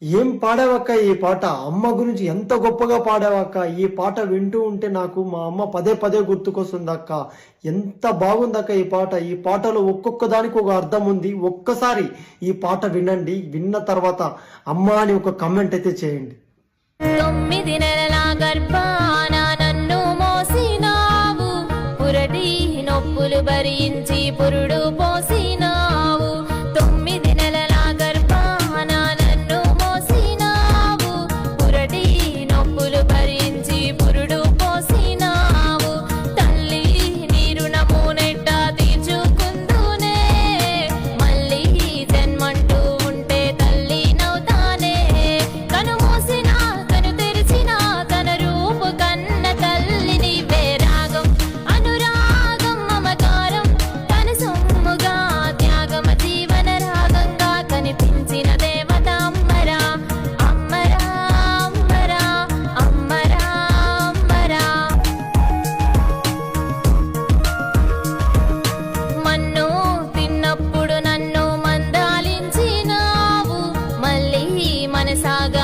ఏం పాడావక్క ఈ పాట? అమ్మ గురించి ఎంత గొప్పగా పాడావక్క. ఈ పాట వింటూ ఉంటే నాకు మా అమ్మ పదే పదే గుర్తుకొస్తుందక్క. ఎంత బాగుందక్క ఈ పాట. ఈ పాటలో ఒక్కొక్క దానికి ఒక అర్థం ఉంది. ఒక్కసారి ఈ పాట వినండి. విన్న తర్వాత అమ్మ అని ఒక కమెంట్ అయితే చేయండి. 9 నెలల గర్భాన నన్ను మోసినావు, పురటి నొప్పులు భరించి పురుడు పోసినావు. 9 నెలల గర్భాన నన్ను మోసినావు, పురటి నొప్పులు భరించి పురుడు పోసినావు. తల్లి నీ రుణము నెట్ట తీర్చుకుందునే, మళ్ళీ జన్మంటూ ఉంటే తల్లి నవ్వుతానే. కను మూసిన కను తెరిచిన తన రూపు కన్న తల్లి నీవే. రాగం అనురాగం మమకారం తన సొమ్ముగా త్యాగమ జీవన రాగంగా కనిపించిన దేవత అమ్మరా అమ్మరా అమ్మరా అమ్మరా అమ్మరా. మన్ను తిన్నప్పుడు నన్ను మందాలించినావు, మళ్ళీ మనసాగ